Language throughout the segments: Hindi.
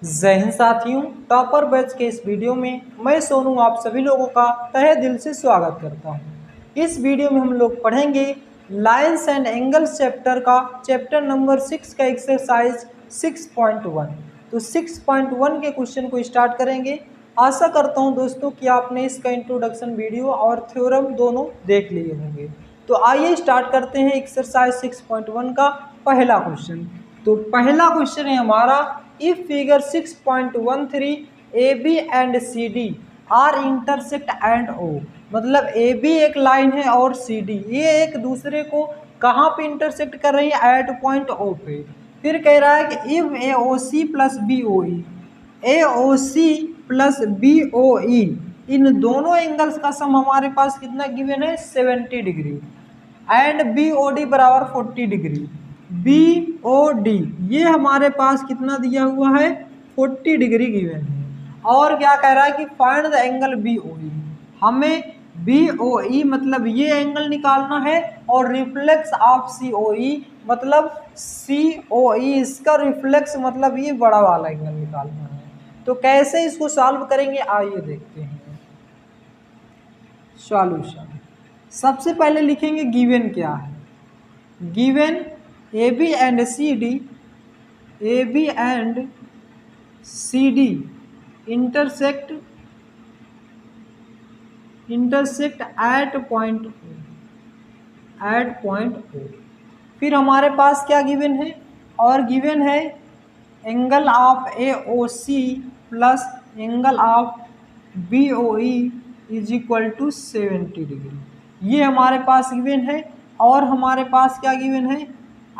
जय हिंद साथियों, टॉपर बैच के इस वीडियो में मैं सोनू आप सभी लोगों का तहे दिल से स्वागत करता हूं। इस वीडियो में हम लोग पढ़ेंगे लाइन्स एंड एंगल्स चैप्टर का चैप्टर नंबर 6 का एक्सरसाइज 6.1। तो 6.1 के क्वेश्चन को स्टार्ट करेंगे। आशा करता हूं दोस्तों कि आपने इसका इंट्रोडक्शन वीडियो और थ्योरम दोनों देख लिए होंगे। तो आइए स्टार्ट करते हैं एक्सरसाइज 6.1 का पहला क्वेश्चन। तो पहला क्वेश्चन है हमारा, if figure 6.13 AB and CD are intersect and O। मतलब AB एक लाइन है और CD ये एक दूसरे को कहाँ पे इंटरसेक्ट कर रही है? एट पॉइंट O पे। फिर कह रहा है कि if AOC plus BOE, AOC plus BOE इन दोनों एंगल्स का सम हमारे पास कितना गिवन है? 70 डिग्री एंड BOD बराबर 40 डिग्री। BOD ये हमारे पास कितना दिया हुआ है? 40 डिग्री गिवन है। और क्या कह रहा है कि फाइंड द एंगल BOE। हमें BOE मतलब ये एंगल निकालना है और रिफ्लेक्स ऑफ COE मतलब COE इसका रिफ्लेक्स मतलब ये बड़ा वाला एंगल निकालना है। तो कैसे इसको सॉल्व करेंगे आइए देखते हैं। सॉल्यूशन सबसे पहले लिखेंगे गिवन क्या है। Given AB and CD, AB and CD intersect at point O। फिर हमारे पास क्या गिवन है? और गिवन है angle of AOC plus angle of BOE is equal to 70 degree. ये हमारे पास गिवन है। और हमारे पास क्या गिवन है?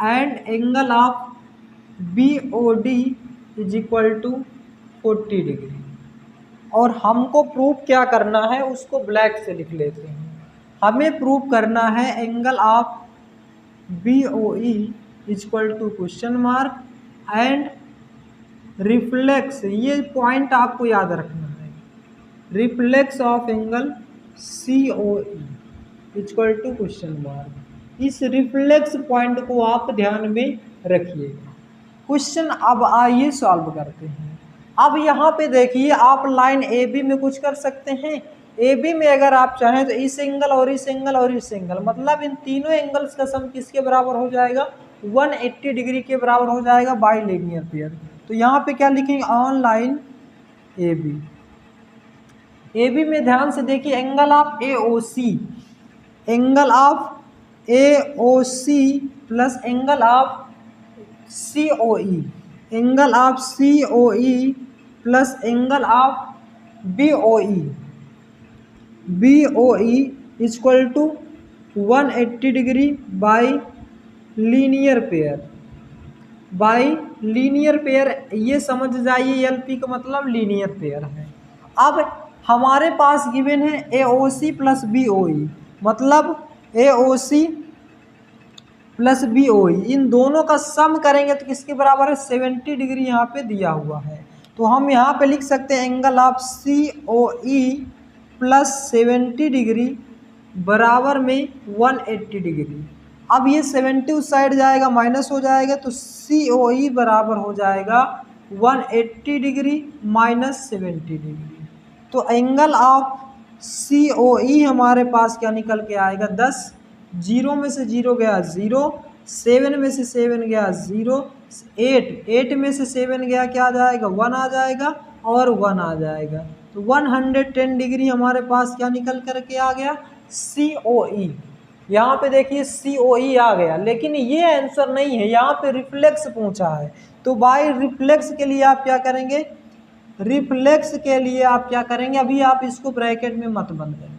And angle of BOD is equal to 40 degree. और हमको प्रूफ क्या करना है उसको ब्लैक से लिख लेते हैं। हमें प्रूफ करना है angle of BOE is equal to question mark and reflex, ये पॉइंट आपको याद रखना है, reflex of angle COE equal to question mark. इस रिफ्लेक्स पॉइंट को आप ध्यान में रखिएगा। क्वेश्चन अब आइए सॉल्व करते हैं। अब यहाँ पे देखिए, आप लाइन AB में कुछ कर सकते हैं। AB में अगर आप चाहें तो इस एंगल और इस एंगल और इस एंगल मतलब इन तीनों एंगल्स का सम किसके बराबर हो जाएगा? 180 डिग्री के बराबर हो जाएगा बाय लीनियर पेयर। तो यहाँ पे क्या लिखेंगे? On line AB। AB में ध्यान से देखिए, angle of AOC, angle of AOC plus angle of COE, angle of COE plus angle of BOE, BOE equal to 180 degree by linear pair. By linear pair ये समझ जाइए, LP का मतलब लीनियर पेयर है। अब हमारे पास गिवन है AOC प्लस BOE मतलब AOC प्लस BOE इन दोनों का सम करेंगे तो किसके बराबर है? 70 डिग्री यहाँ पे दिया हुआ है। तो हम यहाँ पे लिख सकते हैं angle of COE plus 70 degree बराबर में 180 डिग्री। अब ये 70 उस साइड जाएगा माइनस हो जाएगा तो COE बराबर हो जाएगा 180 डिग्री माइनस 70 डिग्री। तो एंगल ऑफ COE हमारे पास क्या निकल के आएगा? 10। 0 में से 0 गया 0, 7 में से 7 गया 0, 8 में से 7 गया क्या आ जाएगा? 1 आ जाएगा और 1 आ जाएगा। तो 110 डिग्री हमारे पास क्या निकल करके आ गया? COE। यहाँ पे देखिए COE आ गया, लेकिन ये आंसर नहीं है, यहाँ पे रिफ्लेक्स पूछा है। तो बाय रिफ्लेक्स के लिए आप क्या करेंगे? रिफ्लेक्स के लिए आप क्या करेंगे? अभी आप इसको ब्रैकेट में मत बंद करें।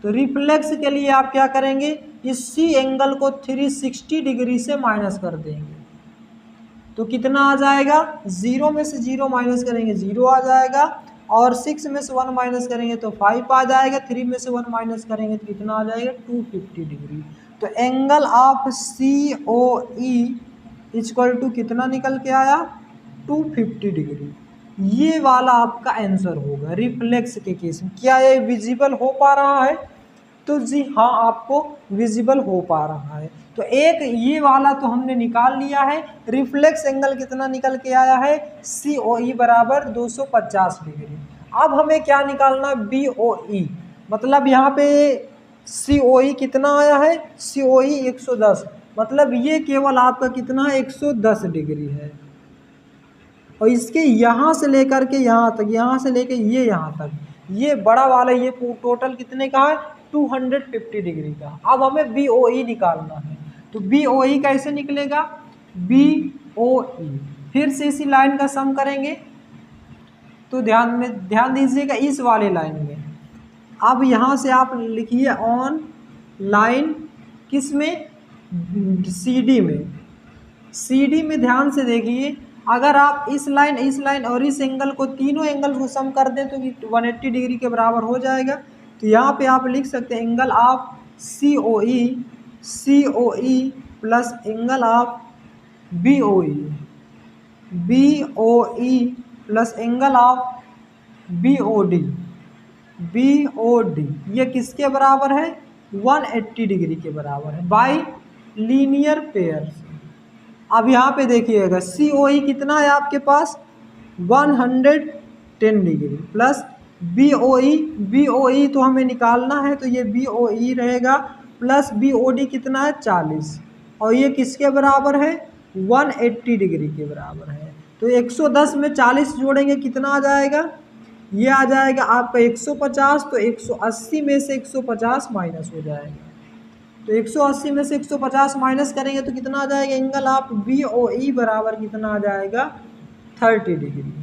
तो रिफ्लेक्स के लिए आप क्या करेंगे? इसी एंगल को 360 डिग्री से माइनस कर देंगे तो कितना आ जाएगा? 0 में से 0 माइनस करेंगे 0 आ जाएगा, और 6 में से 1 माइनस करेंगे तो 5 आ जाएगा, 3 में से 1 माइनस करेंगे तो कितना आ जाएगा? 250 डिग्री। तो angle of COE equal to कितना निकल के आया? 250 डिग्री। ये वाला आपका आंसर होगा रिफ्लेक्स के केस में। क्या ये विजिबल हो पा रहा है? तो जी हाँ आपको विजिबल हो पा रहा है। तो एक ये वाला तो हमने निकाल लिया है। रिफ्लेक्स एंगल कितना निकल के आया है, COE बराबर 250 डिग्री। अब हमें क्या निकालना, BOE, मतलब यहाँ पे COE कितना आया है, COE 110, मतलब ये केवल आपका कितना है 110 डिग्री है। और इसके यहाँ से लेकर के यहाँ तक, यहाँ से लेकर ये यहाँ तक, ये बड़ा वाला ये टोटल कितने का है, 250 डिग्री का। अब हमें BOE निकालना है। तो BOE कैसे निकलेगा, BOE फिर से इसी लाइन का सम करेंगे। तो ध्यान दीजिएगा इस वाले लाइन में। अब यहाँ से आप लिखिए ऑन लाइन, किस में, CD में। CD में ध्यान से देखिए, अगर आप इस लाइन और इस एंगल को, तीनों एंगल को सम कर दें तो 180 डिग्री के बराबर हो जाएगा। तो यहाँ पे आप लिख सकते हैं angle of COE plus angle of BOE plus angle of BOD। ये किसके बराबर है, 180 डिग्री के बराबर है बाय लीनियर पेयर। अब यहाँ पे देखिएगा COE कितना है आपके पास, 110 डिग्री प्लस BOE तो हमें निकालना है, तो ये BOE रहेगा प्लस BOD कितना है 40, और ये किसके बराबर है, 180 डिग्री के बराबर है। तो 110 में 40 जोड़ेंगे कितना आ जाएगा, ये आ जाएगा आपका 150। तो 180 में से 150 माइनस हो जाएगा। तो 180 में से 150 माइनस करेंगे तो कितना आ जाएगा, एंगल ऑफ BOE बराबर कितना आ जाएगा, 30 डिग्री।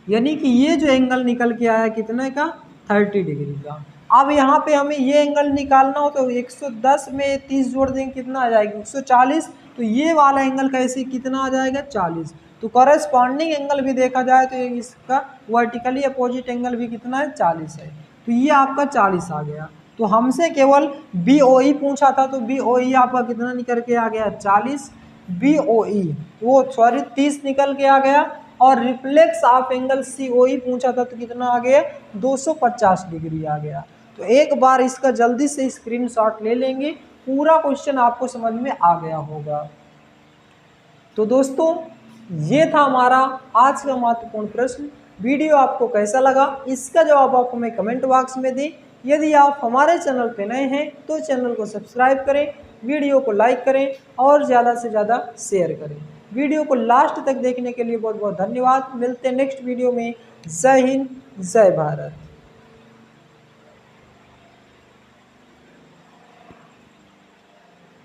यानी कि ये जो एंगल निकल के आया कितने का, 30 डिग्री का। अब यहाँ पे हमें ये एंगल निकालना हो तो 110 में 30 जोड़ देंगे कितना आ जाएगा, 140। तो ये वाला एंगल कैसे कितना आ जाएगा, 40। तो करस्पॉन्डिंग एंगल भी देखा जाए तो इसका वर्टिकली अपोजिट एंगल भी कितना है, 40 है। तो ये आपका 40 आ गया। तो हमसे केवल BOE पूछा था, तो BOE आपका कितना निकल के आ गया, 40। BOE वो 30 निकल के आ गया। और रिफ्लेक्स ऑफ एंगल COE पूछा था तो कितना आ गया, 250 डिग्री आ गया। तो एक बार इसका जल्दी से स्क्रीनशॉट ले लेंगे, पूरा क्वेश्चन आपको समझ में आ गया होगा। तो दोस्तों ये था हमारा आज का महत्वपूर्ण प्रश्न। वीडियो आपको कैसा लगा, इसका जवाब आप हमें कमेंट बॉक्स में दें। यदि आप हमारे चैनल पर नए हैं तो चैनल को सब्सक्राइब करें, वीडियो को लाइक करें और ज़्यादा से ज़्यादा शेयर करें। वीडियो को लास्ट तक देखने के लिए बहुत बहुत धन्यवाद। मिलते हैं नेक्स्ट वीडियो में। जय हिंद, जय भारत।